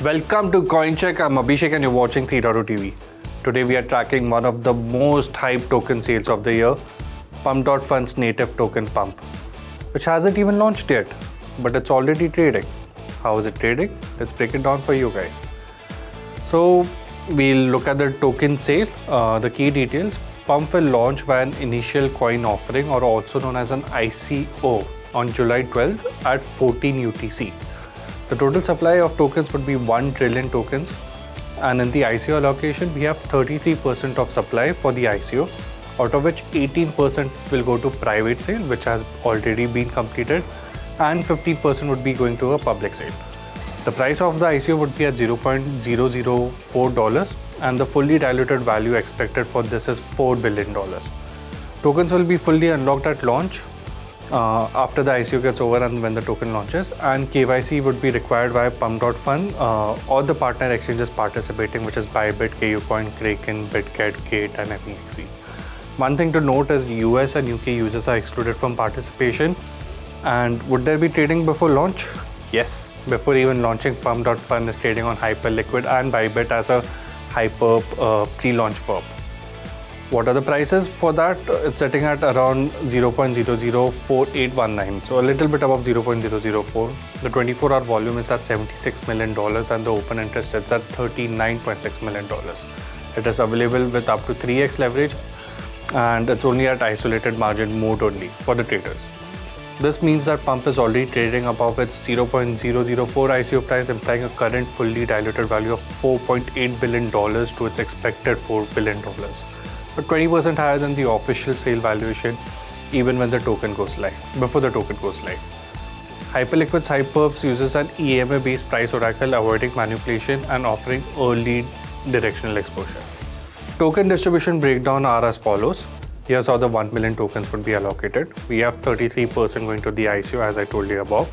Welcome to Coincheck. I'm Abhishek and you're watching 3.0 TV. Today we are tracking one of the most hyped token sales of the year, Pump.fun's native token Pump, which hasn't even launched yet, but it's already trading. How is it trading? Let's break it down for you guys. So we'll look at the token sale, the key details. Pump will launch via an initial coin offering, or also known as an ICO, on July 12th at 14 UTC. The total supply of tokens would be 1 trillion tokens, and in the ICO allocation we have 33% of supply for the ICO, out of which 18% will go to private sale, which has already been completed, and 15% would be going to a public sale. The price of the ICO would be at $0.004, and the fully diluted value expected for this is $4 billion. Tokens will be fully unlocked at launch after the ICO gets over and when the token launches, and KYC would be required via Pump.fun or the partner exchanges participating, which is Bybit, KuCoin, Kraken, Bitget, Gate and MEXC. One thing to note is US and UK users are excluded from participation. And would there be trading before launch? Yes, before even launching, Pump.fun is trading on Hyperliquid and Bybit as a hyper pre-launch perp. What are the prices for that? It's sitting at around 0.004819, so a little bit above 0.004. The 24-hour volume is at $76 million and the open interest is at $39.6 million. It is available with up to 3x leverage, and it's only at isolated margin mode only for the traders. This means that Pump is already trading above its 0.004 ICO price, implying a current fully diluted value of $4.8 billion to its expected $4 billion. But 20% higher than the official sale valuation even when the token goes live, before the token goes live. Hyperliquid's Hyperps uses an EMA-based price oracle, avoiding manipulation and offering early directional exposure. Token distribution breakdown are as follows. Here's how the 1 million tokens would be allocated. We have 33% going to the ICO, as I told you above.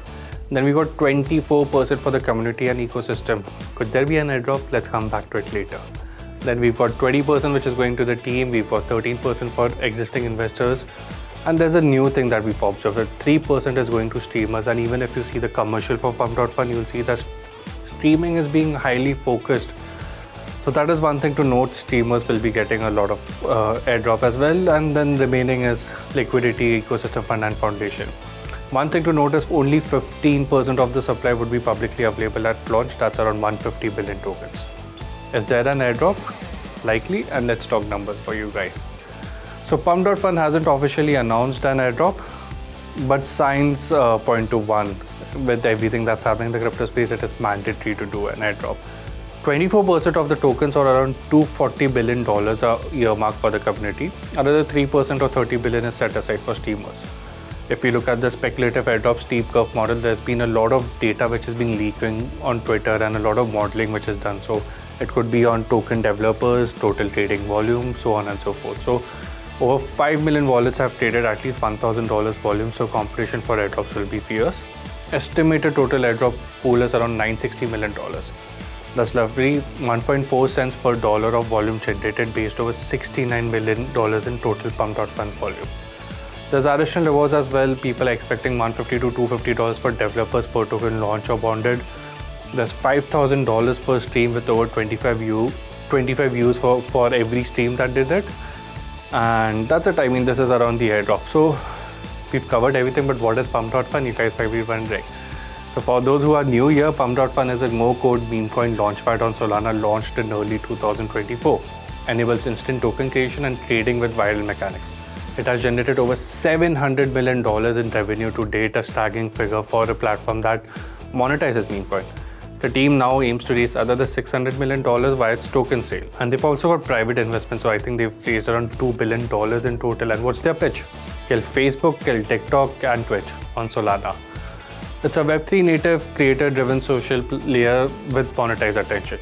Then we got 24% for the community and ecosystem. Could there be an airdrop? Let's come back to it later. Then we've got 20% which is going to the team, we've got 13% for existing investors, and there's a new thing that we've observed, that 3% is going to streamers. And even if you see the commercial for Pump.fun, you'll see that streaming is being highly focused. So that is one thing to note. Streamers will be getting a lot of airdrop as well, and then remaining is liquidity, ecosystem fund and foundation. One thing to note is only 15% of the supply would be publicly available at launch. That's around 150 billion tokens. Is there an airdrop? Likely, and let's talk numbers for you guys. So Pump.fun hasn't officially announced an airdrop, but signs point to one. With everything that's happening in the crypto space, it is mandatory to do an airdrop. 24% of the tokens, or around $240 billion, are earmarked for the community. Another 3% or 30 billion is set aside for streamers. If we look at the speculative airdrop steep curve model, there's been a lot of data which has been leaking on Twitter and a lot of modeling which is done. So it could be on token developers, total trading volume, so on and so forth. So over 5 million wallets have traded at least $1,000 volume, so competition for airdrops will be fierce. Estimated total airdrop pool is around $960 million. That's roughly 1.4 cents per dollar of volume generated, based over $69 million in total Pump.fun volume. There's additional rewards as well. People are expecting $150 to $250 for developers per token launch or bonded. There's $5,000 per stream with over 25 views for every stream that did it. And that's it. I mean, this is around the airdrop. So we've covered everything, but what is Pump.fun? You guys might be wondering. So for those who are new here, Pump.fun is a no-code meme coin launchpad on Solana, launched in early 2024. Enables instant token creation and trading with viral mechanics. It has generated over $700 million in revenue to date, a staggering figure for a platform that monetizes meme coin. The team now aims to raise another $600 million via its token sale. And they've also got private investment, so I think they've raised around $2 billion in total. And what's their pitch? Kill Facebook, kill TikTok and Twitch on Solana. It's a Web3 native, creator-driven social layer with monetized attention.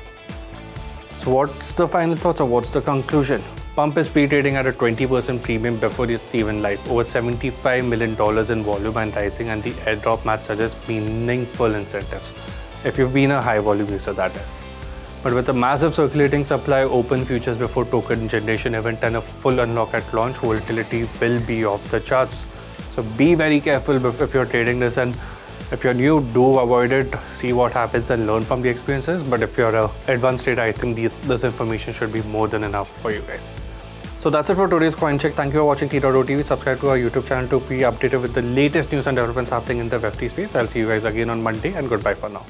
So what's the final thoughts, or what's the conclusion? Pump is pre-trading at a 20% premium before it's even live. Over $75 million in volume and rising, and the airdrop match suggests meaningful incentives. If you've been a high volume user, that is. But with a massive circulating supply, open futures before token generation event and a full unlock at launch, volatility will be off the charts. So be very careful if you're trading this, and If you're new, do avoid it, see what happens and learn from the experiences. But if you're an advanced trader, I think this information should be more than enough for you guys. So that's it for today's Coincheck. Thank you for watching T.TV. Subscribe to our YouTube channel to be updated with the latest news and developments happening in the Web3 space. I'll see you guys again on Monday, and goodbye for now.